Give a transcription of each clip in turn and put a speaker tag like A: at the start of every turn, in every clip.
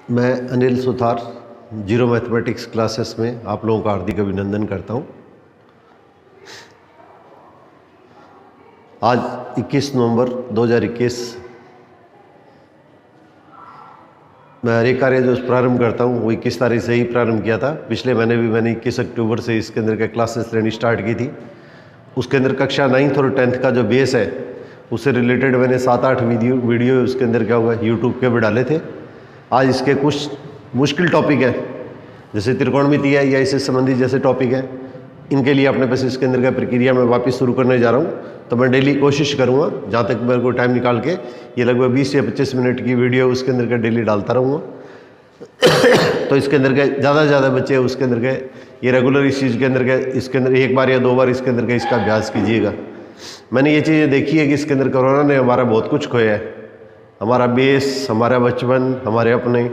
A: मैं Anil Suthar zero mathematics classes में आप लोगों का हार्दिक अभिनंदन करता हूं। आज 21 नवंबर 2021 मैं हर एक कार्य जो प्रारंभ करता हूं वो 21 तारीख से ही प्रारंभ किया था। पिछले महीने भी मैंने 21 अक्टूबर से इसके अंदर के क्लासेस लेनी स्टार्ट की थी। उसके अंदर कक्षा 9th और 10th का जो बेस है उससे रिलेटेड मैंने 7-8 वीडियो उसके अंदर क्या हुआ यूट्यूब पे भी डाले थे। आज इसके कुछ मुश्किल टॉपिक है जैसे त्रिकोणमिति है या इससे संबंधित जैसे टॉपिक है, इनके लिए अपने पास इसके अंदर का प्रक्रिया मैं वापस शुरू करने जा रहा हूँ। तो मैं डेली कोशिश करूँगा जहाँ तक मेरे को टाइम निकाल के ये लगभग 20 या 25 मिनट की वीडियो उसके अंदर का डेली डालता रहूँगा। तो इसके अंदर के ज़्यादा से ज़्यादा बच्चे उसके अंदर के ये रेगुलर इस चीज़ के अंदर के इसके अंदर 1 बार या 2 बार इसके अंदर का इसका अभ्यास कीजिएगा। मैंने ये चीज़ें देखी है कि इसके अंदर कोरोना ने हमारा बहुत कुछ खोया है, हमारा बेस, हमारा बचपन, हमारे अपने।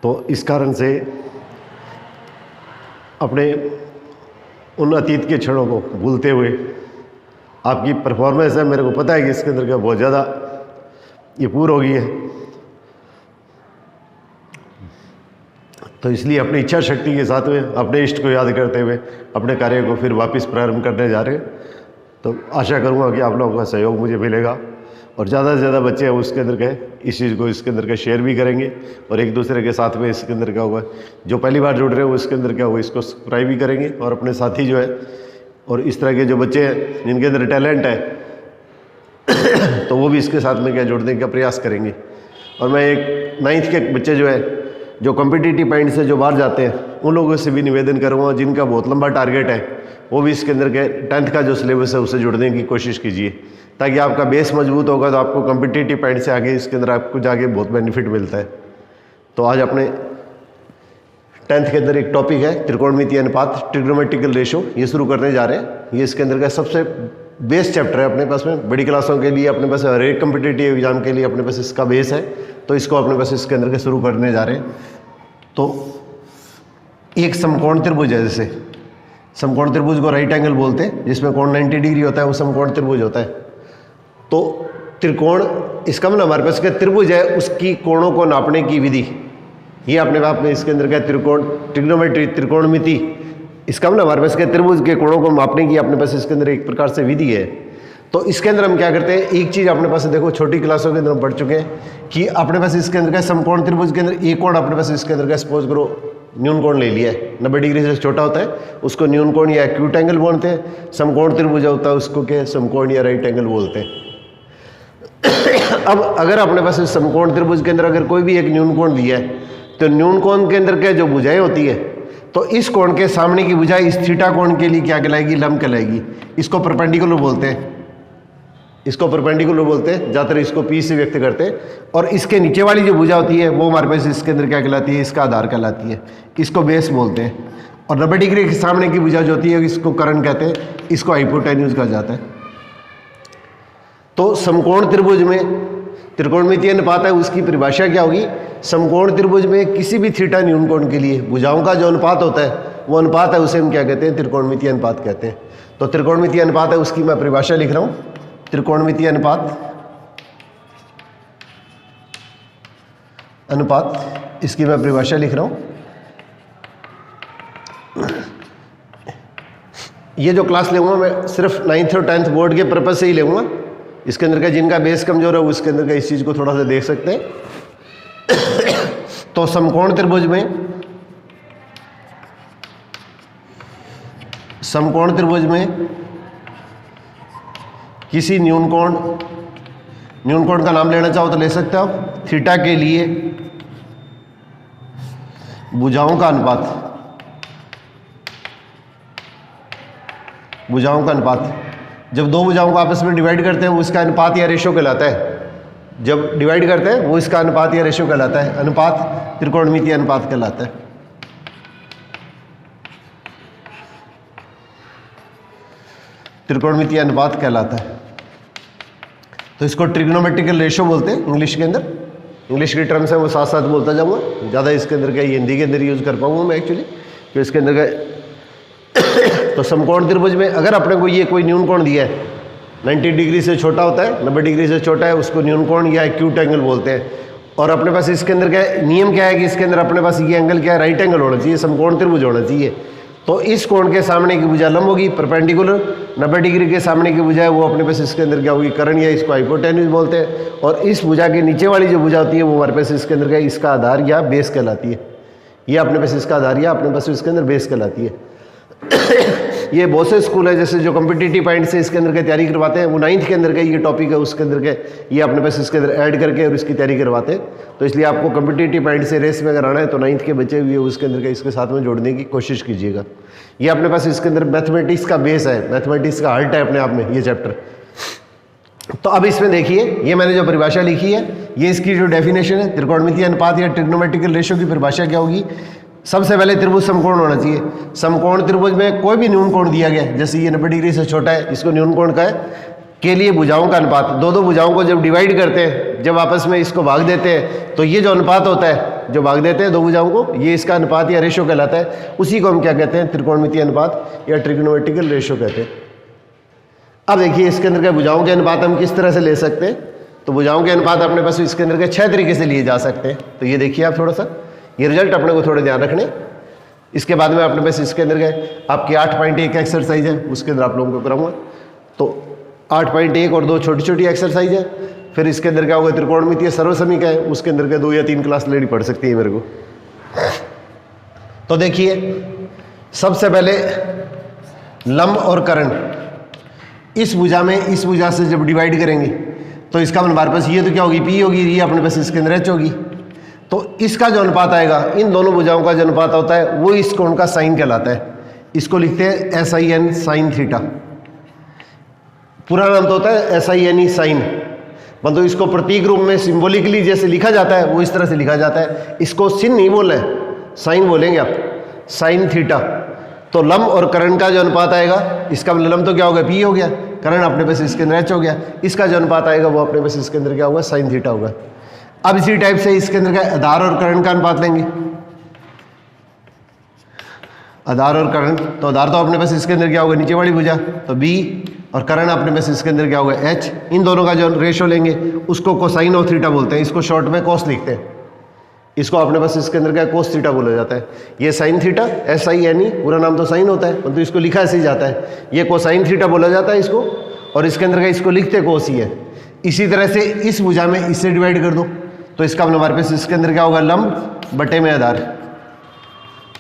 A: तो इस कारण से अपने उन अतीत के क्षणों को भूलते हुए आपकी परफॉर्मेंस है, मेरे को पता है कि इसके अंदर का बहुत ज़्यादा ये पूर हो गई है। तो इसलिए अपनी इच्छा शक्ति के साथ में अपने इष्ट को याद करते हुए अपने कार्य को फिर वापस प्रारंभ करने जा रहे हैं। तो आशा करूँगा कि आप लोगों का सहयोग मुझे मिलेगा और ज़्यादा से ज़्यादा बच्चे हैं उसके अंदर के इस चीज़ को इसके अंदर का शेयर भी करेंगे और एक दूसरे के साथ में इसके अंदर क्या हुआ जो पहली बार जुड़ रहे हैं वो इसके अंदर क्या हुआ इसको सब्सक्राइब भी करेंगे और अपने साथी जो है और इस तरह के जो बच्चे हैं जिनके अंदर टैलेंट है तो वो भी इसके साथ में क्या जुड़ने का प्रयास करेंगे। और मैं एक 9th के बच्चे जो है जो कॉम्पिटिटिव पॉइंट से जो बाहर जाते हैं उन लोगों से भी निवेदन करूँगा जिनका बहुत लंबा टारगेट है वो भी इसके अंदर के 10th का जो सिलेबस है उससे जुड़ने की कोशिश कीजिए ताकि आपका बेस मजबूत होगा तो आपको कॉम्पिटिटिव पॉइंट से आगे इसके अंदर आपको जाके बहुत बेनिफिट मिलता है। तो आज अपने 10th के अंदर एक टॉपिक है त्रिकोणमितीय अनुपात, ट्रिग्नोमेट्रिकल रेशो, ये शुरू करने जा रहे हैं। ये इसके अंदर का सबसे बेस चैप्टर है अपने पास में। बड़ी क्लासों के लिए अपने पास हर एक कॉम्पिटिटिव एग्जाम के लिए अपने पास इसका बेस है, तो इसको अपने पास इसके अंदर के शुरू करने जा रहे हैं। तो एक समकोण त्रिभुज है, जैसे समकोण त्रिभुज को राइट एंगल बोलते हैं, जिसमें कोण 90 डिग्री होता है वो समकोण त्रिभुज होता है। तो त्रिकोण इसका मतलब हमारे पास क्या त्रिभुज है उसकी कोणों को नापने की विधि, ये अपने आप में इसके अंदर क्या त्रिकोण ट्रिग्नोमेट्री त्रिकोणमिति, इसका मतलब हमारे पास क्या त्रिभुज के कोणों को मापने की अपने पास इसके अंदर एक प्रकार से विधि है। तो इसके अंदर हम क्या करते हैं, एक चीज़ अपने पास देखो छोटी क्लासों के अंदर हम पढ़ चुके हैं कि अपने पास इसके अंदर का समकोण त्रिभुज के अंदर एक कोण अपने पास इसके अंदर का सपोज करो न्यून कोण ले लिया है, 90 डिग्री से छोटा होता है उसको न्यून कोण या एक्यूट एंगल बोलते हैं। समकोण त्रिभुज होता है उसको क्या समकोण या राइट एंगल बोलते हैं। अब अगर अपने पास इस समकोण त्रिभुज के अंदर अगर कोई भी एक न्यून कोण दिया है तो न्यून कोण के अंदर क्या जो भुजाएं होती है तो इस कोण के सामने की भुजा इस थीटा कोण के लिए क्या कहलाएगी, लंब कहलाएगी। इसको परपेंडिकुलर बोलते हैं, इसको परपेंडिकुलर बोलते हैं, ज़्यादातर इसको पी से व्यक्त करते हैं। और इसके नीचे वाली जो भुजा होती है वो हमारे पास इसके अंदर क्या कहलाती है, इसका आधार कहलाती है, इसको बेस बोलते हैं। और 90 डिग्री के सामने की भुजा जो होती है इसको कर्ण कहते हैं, इसको हाइपोटेन्यूज कहा जाता है। तो समकोण त्रिभुज में त्रिकोणमितीय अनुपात है उसकी परिभाषा क्या होगी, समकोण त्रिभुज में किसी भी थीटा न्यून कोण के लिए भुजाओं का जो अनुपात होता है वो अनुपात है, उसे हम क्या कहते हैं, त्रिकोणमितीय अनुपात कहते हैं। तो त्रिकोणमितीय अनुपात है उसकी मैं परिभाषा लिख रहा हूँ, त्रिकोणमितीय अनुपात इसकी मैं परिभाषा लिख रहा हूँ। ये जो क्लास लूँगा मैं सिर्फ 9th और 10th बोर्ड के पर्पज से ही लूँगा। इसके अंदर का जिनका बेस कमजोर है उसके अंदर का इस चीज़ को थोड़ा सा देख सकते हैं। तो समकोण त्रिभुज में किसी न्यून कोण का नाम लेना चाहो तो ले सकते हो। थीटा के लिए भुजाओं का अनुपात, जब दो भुजाओं को आपस में डिवाइड करते हैं वो इसका अनुपात या रेशो कहलाता है। जब डिवाइड करते हैं वो इसका अनुपात या रेशो कहलाता है, अनुपात त्रिकोणमितीय अनुपात कहलाता है। त्रिकोणमितीय अनुपात कहलाता है। तो इसको ट्रिग्नोमेट्रिकल रेशो बोलते हैं इंग्लिश के अंदर। इंग्लिश की टर्म्स है वो साथ साथ बोलता जाऊँगा, ज़्यादा इसके अंदर का हिंदी के अंदर यूज़ कर पाऊँगा मैं एक्चुअली, तो इसके अंदर का तो समकोण त्रिभुज में अगर अपने को ये कोई न्यून कोण दिया है 90 डिग्री से छोटा होता है, 90 डिग्री से छोटा है, उसको न्यून कोण या एक्यूट एंगल बोलते हैं। और अपने पास इसके अंदर क्या है, नियम क्या है कि इसके अंदर अपने पास ये एंगल क्या है, राइट एंगल होना चाहिए, समकोण त्रिभुज होना चाहिए। तो इस कोण के सामने की भुजा लंब होगी, परपेंडिकुलर 90 डिग्री के सामने की भुजा है वो अपने पास इसके अंदर क्या होगी, कर्ण, या इसको हाइपोटेन्यूज बोलते हैं। और इस भुजा के नीचे वाली जो भुजा होती है वो हमारे पास इसके अंदर क्या है, इसका आधार या बेस कहलाती है। ये अपने पास इसका आधार या अपने पास इसके अंदर बेस कहलाती है। ये बहुत से स्कूल है जैसे जो कॉम्पिटिटिव पॉइंट से इसके अंदर की तैयारी करवाते हैं, वो 9th के अंदर का ये टॉपिक है, उसके अंदर के ये अपने पास इसके अंदर ऐड करके और इसकी तैयारी करवाते हैं। तो इसलिए आपको कॉम्पिटिटिव पॉइंट से रेस में अगर आना है तो 9th के बचे हुए उसके अंदर के इसके साथ में जोड़ने की कोशिश कीजिएगा। ये अपने पास इसके अंदर मैथमेटिक्स का बेस है, मैथमेटिक्स का हार्ट है अपने आप में ये चैप्टर। तो अब इसमें देखिए, ये मैंने जो परिभाषा लिखी है, ये इसकी जो डेफिनेशन है, त्रिकोणमितीय अनुपात या ट्रिग्नोमेट्रिकल रेशियो की परिभाषा क्या होगी। सबसे पहले त्रिभुज समकोण होना चाहिए। समकोण त्रिभुज में कोई भी न्यून कोण दिया गया है, जैसे ये 90 डिग्री से छोटा है, इसको न्यून कोण का है, के लिए भुजाओं का अनुपात, दो भुजाओं को जब डिवाइड करते हैं, जब आपस में इसको भाग देते हैं, तो ये जो अनुपात होता है, जो भाग देते हैं दो भुजाओं को, ये इसका अनुपात या रेशो कहलाता है। उसी को हम क्या कहते हैं, त्रिकोणमितीय अनुपात या ट्रिग्नोमेट्रिकल रेशो कहते हैं। अब देखिए इसके अंदर के भुजाओं के अनुपात हम किस तरह से ले सकते हैं। तो भुजाओं के अनुपात अपने पास इसके अंदर के 6 तरीके से लिए जा सकते हैं। तो ये देखिए आप थोड़ा सा, ये रिजल्ट अपने को थोड़े ध्यान रखने। इसके बाद में अपने पास इसके अंदर गए आपकी 8.1 एक्सरसाइज है, उसके अंदर आप लोगों को कराऊंगा। तो 8.1 और 2 छोटी छोटी एक्सरसाइज है। फिर इसके अंदर क्या होगा, त्रिकोणमितीय सर्वसमीका है, उसके अंदर के 2 या 3 क्लास लेनी पड़ सकती है मेरे को। तो देखिए सबसे पहले लंब और कर्ण, इस भुजा में इस भुजा से जब डिवाइड करेंगे तो इसका हमारे पास ये तो क्या होगी, पी होगी, ये अपने पास इसके अंदर एच होगी। तो इसका जो अनुपात आएगा, इन दोनों भुजाओं का जो अनुपात होता है वो इस कोण का साइन कहलाता है। इसको लिखते हैं SIN साइन थीटा। पूरा नाम तो होता है SINE साइन, मतलब इसको प्रतीक रूप में सिंबॉलिकली जैसे लिखा जाता है वो इस तरह से लिखा जाता है। इसको सिन नहीं बोल रहे, साइन बोलेंगे आप, साइन थीटा। तो लंब और कर्ण का जो अनुपात आएगा, इसका लंब तो क्या हो गया, पी हो गया, कर्ण अपने पास इसके अंदर एच हो गया, इसका जो अनुपात आएगा वो अपने पास इसके अंदर क्या होगा, साइन थीटा होगा। अब इसी टाइप से इसके अंदर का आधार और कर्ण का अनुपात लेंगे, आधार और कर्ण। तो आधार तो अपने पास इसके अंदर क्या होगा, नीचे वाली भुजा, तो बी, और कर्ण अपने पास इसके अंदर क्या होगा, एच। इन दोनों का जो रेशो लेंगे उसको कोसाइन ऑफ थीटा बोलते हैं, इसको शॉर्ट में कोस लिखते हैं। इसको अपने पास इसके अंदर क्या कोस थीटा बोला जाता है। ये साइन थीटा, SINE, पूरा नाम तो साइन होता है, परंतु इसको लिखा ऐसे ही जाता है, ये कोसाइन थीटा बोला जाता है इसको, और इसके अंदर का इसको लिखते कोस ही है। इसी तरह से इस भुजा में इससे डिवाइड कर दो तो इसका हमारे पास इसके अंदर क्या होगा, लंब बटे में आधार,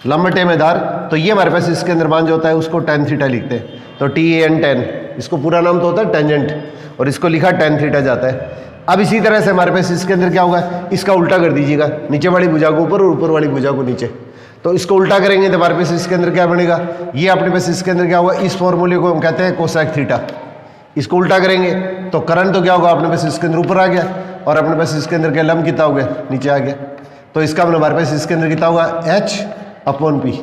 A: लंब बटे में आधार। तो ये हमारे पास इसके अंदर मान जो होता है उसको tan थीटा लिखते हैं। तो TAN tan, इसको पूरा नाम तो होता है टेंजेंट, और इसको लिखा tan थीटा जाता है। अब इसी तरह से हमारे पास इसके अंदर क्या होगा, इसका उल्टा कर दीजिएगा, नीचे वाली भुजा को ऊपर और ऊपर वाली भुजा को नीचे। तो इसको उल्टा करेंगे तो हमारे पास इसके अंदर क्या बनेगा, ये अपने पास इसके अंदर क्या होगा, इस फॉर्मूले को हम कहते हैं कोसेक थीटा। इसको उल्टा करेंगे तो कर्ण तो क्या होगा, अपने पास इसके अंदर ऊपर आ गया, और अपने पास इसके अंदर क्या लंब कितना हो गया, नीचे आ गया। तो इसका हमारे पास इसके अंदर कितना होगा, H/P।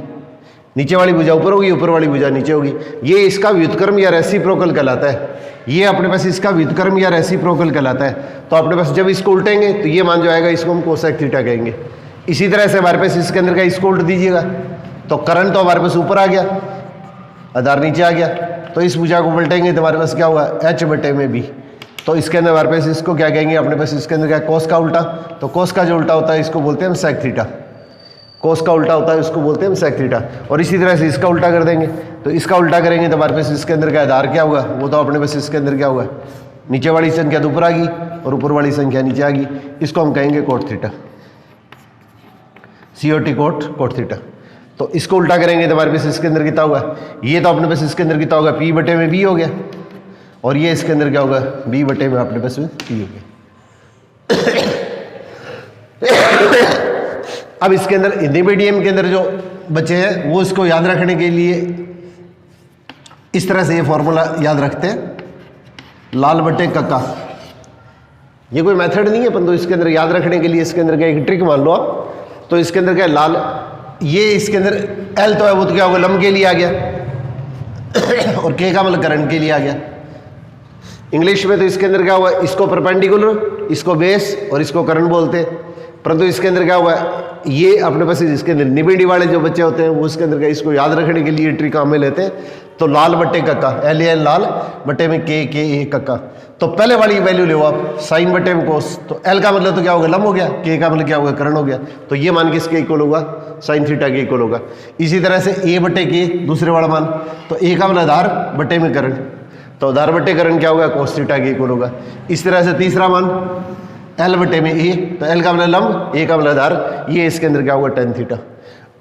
A: नीचे वाली भुजा ऊपर होगी, ऊपर वाली भुजा नीचे होगी। ये इसका व्युत्क्रम या रेसिप्रोकल कहलाता है। ये अपने पास इसका व्युत्क्रम या रेसिप्रोकल कहलाता है। तो अपने पास जब इसको उल्टेंगे तो ये मान जो आएगा इसको हम कोसेक थीटा कहेंगे। इसी तरह से हमारे पास इसके अंदर का इसको उल्ट दीजिएगा तो कर्ण तो हमारे पास ऊपर आ गया, आधार नीचे आ गया। तो इस भुजा को उल्टेंगे तो हमारे पास क्या होगा, H/B। तो इसके अंदर हमारे पास इसको क्या कहेंगे, अपने पास इसके अंदर क्या कोस का उल्टा। तो कोस का जो उल्टा होता है इसको बोलते हैं हम सेक थीटा। कोस का उल्टा होता है उसको बोलते हैं हम सेक थीटा। और इसी तरह से इसका उल्टा कर देंगे तो इसका उल्टा करेंगे तो हमारे पास इसके अंदर का आधार क्या होगा, वो तो अपने पास इसके अंदर क्या होगा, नीचे वाली संख्या तो ऊपर आ गई और ऊपर वाली संख्या नीचे आ गई। इसको हम कहेंगे cot theta, COT cot theta. तो इसको उल्टा करेंगे तो हमारे पास इसके अंदर कितना होगा, ये तो अपने पास इसके अंदर कितना होगा, P/B हो गया, और ये इसके अंदर क्या होगा, B/B अपने पास P हो गया। अब इसके अंदर हिंदी मीडियम के अंदर जो बच्चे हैं वो इसको याद रखने के लिए इस तरह से ये फॉर्मूला याद रखते हैं, लाल बटे कक्का। ये कोई मेथड नहीं है, परंतु इसके अंदर याद रखने के लिए इसके अंदर क्या एक ट्रिक मान लो आप। तो इसके अंदर क्या लाल, ये इसके अंदर L तो है, वो तो क्या होगा, लंब के लिए आ गया, और K का मतलब कर्ण के लिए आ गया। इंग्लिश में तो इसके अंदर क्या हुआ, इसको परपेंडिकुलर, इसको बेस और इसको कर्ण बोलते हैं। परंतु इसके अंदर क्या हुआ, ये अपने पास इसके अंदर निबिडी वाले जो बच्चे होते हैं वो इसके अंदर क्या, इसको याद रखने के लिए ट्रिक काम में लेते हैं। तो लाल बट्टे कक्का, LAL लाल बट्टे में K कक्का। तो पहले वाली वैल्यू ले आप साइन बटे में कोस, तो एल का मतलब तो क्या होगा, लंब हो गया, के का मतलब क्या होगा, कर्ण हो गया। तो ये मान किसके इक्वल होगा, साइन थीटा के इक्वल होगा। इसी तरह से ए बटे के दूसरे वाला मान, तो ए का मतलब आधार बटे में कर्ण, तो आधार बटे कर्ण क्या होगा, कोस थीटा के इक्वल होगा। इस तरह से तीसरा मान एल बटे में ए, तो एल का मतलब लंब, ए का मतलब आधार, ये इसके अंदर क्या होगा, टेन थीटा।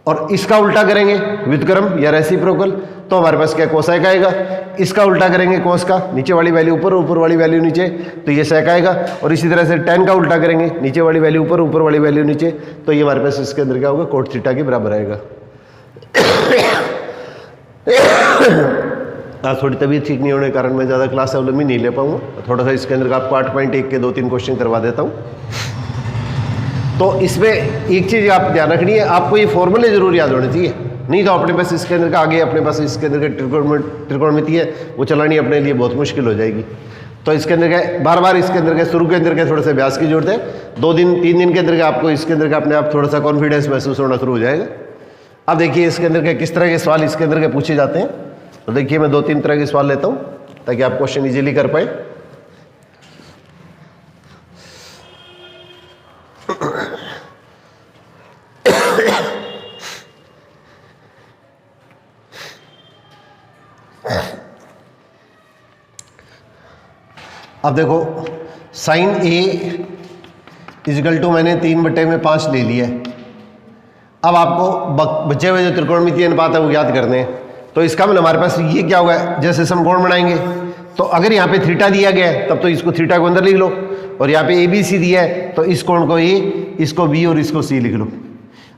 A: और इसका उल्टा करेंगे व्युत्क्रम या रेसिप्रोकल, तो हमारे पास क्या कोसाइक आएगा। इसका उल्टा करेंगे कोस का, नीचे वाली वैल्यू ऊपर, ऊपर वाली वैल्यू नीचे, तो ये सेक आएगा। और इसी तरह से टेन का उल्टा करेंगे, नीचे वाली वैल्यू ऊपर, ऊपर वाली वैल्यू नीचे, तो ये हमारे पास इसके अंदर क्या होगा, कोट थीटा के बराबर आएगा। आज थोड़ी तबीयत ठीक नहीं होने के कारण मैं ज़्यादा क्लास अवलंबी नहीं ले पाऊंगा, थोड़ा सा इसके अंदर आपको 8.1 के 2-3 क्वेश्चन करवा देता हूँ। तो इसमें एक चीज़ आप ध्यान रखनी है, आपको ये फॉर्मूले जरूर याद होने चाहिए, नहीं तो अपने पास इसके अंदर का आगे अपने पास इसके अंदर का त्रिकोणमिति है वो चलानी अपने लिए बहुत मुश्किल हो जाएगी। तो इसके अंदर का बार बार इसके अंदर के शुरू के अंदर के थोड़ा सा अभ्यास की जरूरत है। 2-3 दिन के अंदर का आपको इसके अंदर का अपने आप थोड़ा सा कॉन्फिडेंस महसूस होना शुरू हो जाएगा। अब देखिए इसके अंदर के किस तरह के सवाल इसके अंदर के पूछे जाते हैं। तो देखिए मैं 2-3 तरह के सवाल लेता हूँ ताकि आप क्वेश्चन इजीली कर पाए। अब देखो साइन ए इजिकल टू मैंने 3/5 ले लिया है। अब आपको बचे हुए जो त्रिकोणमितीय अनुपात है वो ज्ञात करने हैं। तो इसका मतलब हमारे पास ये क्या होगा, जैसे समकोण बनाएंगे तो अगर यहाँ पे थीटा दिया गया है तब तो इसको थीटा को अंदर लिख लो, और यहाँ पे ए बी सी दिया है तो इस कोण को ए, इसको बी और इसको सी लिख लो।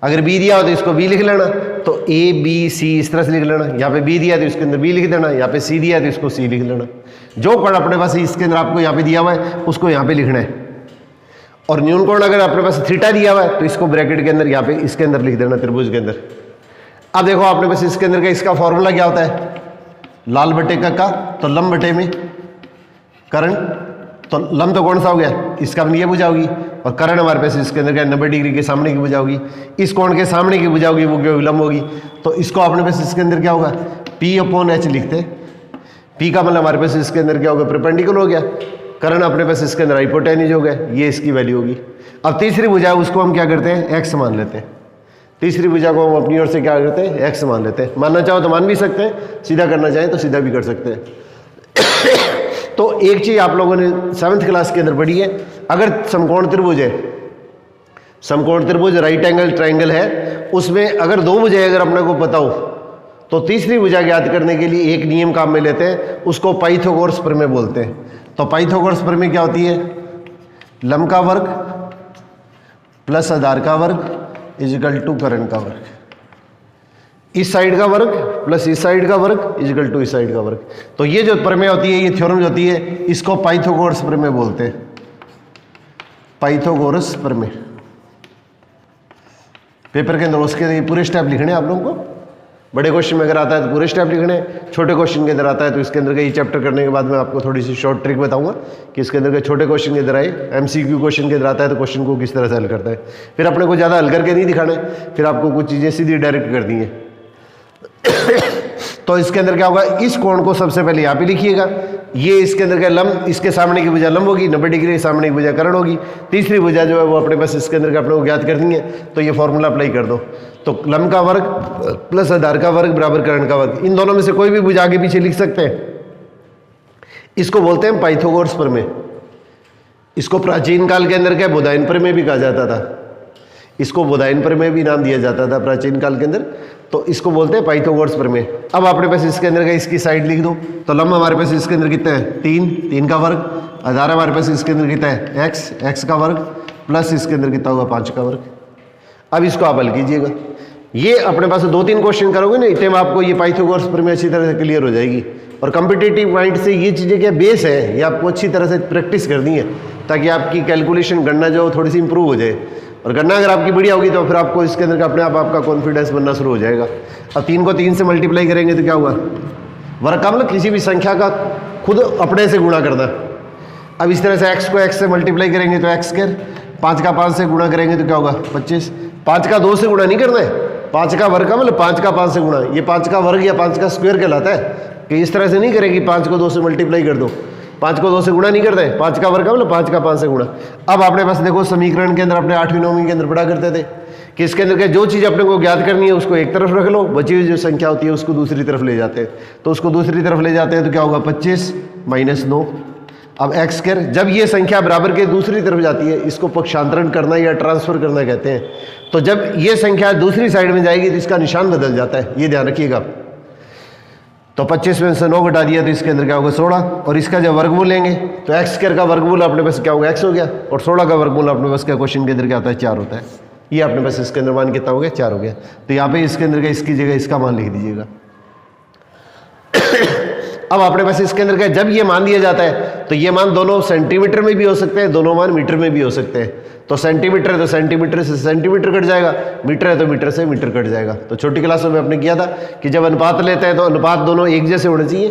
A: अगर बी दिया हो तो इसको बी लिख लेना, तो ए बी सी इस तरह से लिख लेना। यहाँ पे बी दिया तो इसके अंदर बी लिख देना, यहाँ पे सी दिया तो इसको सी लिख लेना। जो कोण अपने पास इसके अंदर आपको यहाँ पे दिया हुआ है उसको यहाँ पे लिखना है। और न्यून कोण अगर अपने पास थीटा दिया हुआ है तो इसको ब्रैकेट के अंदर यहाँ पे इसके अंदर लिख देना, त्रिभुज के अंदर। अब देखो अपने पास इसके अंदर का इसका फॉर्मूला क्या होता है, लाल बटे का तो लंब बटे में कर्ण, तो लंब तो कौन सा हो गया, इसका ये भुजा होगी, और कर्ण हमारे पास इसके अंदर क्या 90 डिग्री के सामने की भुजा होगी। इस कोण के सामने की भुजा होगी वो क्या होगी, लंब होगी। तो इसको अपने पास इसके अंदर क्या होगा, P/H लिखते हैं। P का मतलब हमारे पास इसके अंदर क्या होगा, परपेंडिकुलर हो गया। कर्ण अपने पास इसके अंदर हाइपोटेन्यूज हो गया, ये इसकी वैल्यू होगी। अब तीसरी भुजा उसको हम क्या करते हैं, x मान लेते हैं। तीसरी भुजा को हम अपनी ओर से क्या करते हैं, x मान लेते हैं। मानना चाहो तो मान भी सकते हैं, सीधा करना चाहें तो सीधा भी कर सकते हैं। तो एक चीज आप लोगों ने 7th क्लास के अंदर पढ़ी है, अगर समकोण त्रिभुज है, समकोण त्रिभुज राइट एंगल ट्रायंगल है, उसमें अगर दो भुजाएं अगर अपने को पता हो तो तीसरी भुजा ज्ञात करने के लिए एक नियम काम में लेते हैं, उसको पाइथागोरस प्रमेय बोलते हैं। तो पाइथागोरस प्रमेय क्या होती है, लंब का वर्ग प्लस आधार का वर्ग इजिकल टू कर्ण का वर्ग, इस साइड का वर्ग प्लस इस साइड का वर्ग इजिकल टू इस साइड का वर्ग। तो ये जो प्रमेय होती है, ये थ्योरम जो होती है, इसको पाइथागोरस प्रमेय बोलते हैं, पाइथागोरस प्रमेय। पेपर के अंदर उसके पूरे स्टेप लिखने हैं आप लोगों को। बड़े क्वेश्चन में अगर आता है तो पूरे स्टेप लिखने हैं, छोटे क्वेश्चन के अंदर आता है तो इसके अंदर का ये चैप्टर करने के बाद मैं आपको थोड़ी सी शॉर्ट ट्रिक बताऊंगा कि इसके अंदर के छोटे क्वेश्चन के अंदर आए, MCQ क्वेश्चन के अंदर आता है तो क्वेश्चन को किस तरह से हल करता है। फिर अपने को ज़्यादा हल करके नहीं दिखाना है, फिर आपको कुछ चीज़ें सीधी डायरेक्ट कर दी हैं। तो इसके अंदर क्या होगा, इस कोण को सबसे पहले यहाँ पे लिखिएगा, ये इसके अंदर का लंब, इसके सामने की भुजा लंब होगी, 90 डिग्री के सामने की भुजा कर्ण होगी। तीसरी भुजा जो है वो अपने पास इसके अंदर का अपने को ज्ञात करनी है, तो ये फॉर्मूला अप्लाई कर दो। तो लंब का वर्ग प्लस आधार का वर्ग बराबर कर्ण का वर्ग, इन दोनों में से कोई भी भुजा आगे पीछे लिख सकते हैं। इसको बोलते हैं पाइथागोरस प्रमेय। इसको प्राचीन काल के अंदर क्या बोधायन प्रमेय भी कहा जाता था, इसको बोधायन प्रमेय भी नाम दिया जाता था प्राचीन काल के अंदर। तो इसको बोलते हैं पाइथागोरस प्रमेय। अब अपने पास इसके अंदर का इसकी साइड लिख दो, तो लंब हमारे पास इसके अंदर कितना है, 3 का वर्ग, आधार हमारे पास इसके अंदर कितना है, x का वर्ग प्लस इसके अंदर कितना होगा 5 का वर्ग। अब इसको आप हल कीजिएगा। ये अपने पास 2-3 क्वेश्चन करोगे ना, इतने में आपको ये पाइथागोरस प्रमेय अच्छी तरह से क्लियर हो जाएगी। और कम्पिटिटिव पॉइंट से ये चीज़ें क्या बेस है, ये आपको अच्छी तरह से प्रैक्टिस करनी है ताकि आपकी कैलकुलेशन गणना जो थोड़ी सी इंप्रूव हो जाए। और गणना अगर आपकी बढ़िया होगी तो फिर आपको इसके अंदर का अपने आप आपका कॉन्फिडेंस बनना शुरू हो जाएगा। अब 3 को 3 से मल्टीप्लाई करेंगे तो क्या हुआ, वर्ग का मतलब किसी भी संख्या का खुद अपने से गुणा करना। अब इस तरह से x को x से मल्टीप्लाई करेंगे तो x स्क्वायर, 5 का 5 से गुणा करेंगे तो क्या होगा 25। 5 का 2 से गुणा नहीं करना है, 5 का वर्ग का मतलब 5 का 5 से गुणा, ये 5 का वर्ग या 5 का स्क्वायर कहलाता है। कि इस तरह से नहीं करेगी 5 को 2 से मल्टीप्लाई कर दो, 5 को 2 से गुणा नहीं करते, 5 का वर्ग मतलब 5 का 5 से गुणा। अब आपने पास देखो समीकरण के अंदर अपने 8वीं 9वीं के अंदर पढ़ा करते थे कि इसके अंदर जो चीज़ अपने को ज्ञात करनी है उसको एक तरफ रख लो, बची हुई जो संख्या होती है उसको दूसरी तरफ ले जाते हैं। तो उसको दूसरी तरफ ले जाते हैं तो क्या होगा 25 - 9। अब एक्स स्क्वायर, जब ये संख्या बराबर के दूसरी तरफ जाती है इसको पक्षांतरण करना या ट्रांसफर करना कहते हैं। तो जब ये संख्या दूसरी साइड में जाएगी तो इसका निशान बदल जाता है, ये ध्यान रखिएगा। तो 25 में से 9 घटा दिया तो इसके अंदर क्या होगा 16, और इसका जब वर्गमूल लेंगे तो एक्स स्क्वायर का वर्गमूल अपने पास क्या होगा x हो गया, और 16 का वर्गमूल अपने पास क्या क्वेश्चन के अंदर क्या होता है 4 होता है। ये अपने पास इसके अंदर मान कितना हो गया 4 हो गया। तो यहाँ पे इसके अंदर का इसकी जगह इसका मान लिख दीजिएगा। अब अपने पास इसके अंदर क्या, जब ये मान दिया जाता है तो ये मान दोनों सेंटीमीटर में भी हो सकते हैं, दोनों मान मीटर में भी हो सकते हैं। तो सेंटीमीटर है तो सेंटीमीटर से सेंटीमीटर कट जाएगा, मीटर है तो मीटर से मीटर कट जाएगा। तो छोटी क्लासों में आपने किया था कि जब अनुपात लेते हैं तो अनुपात दोनों एक जैसे होने चाहिए।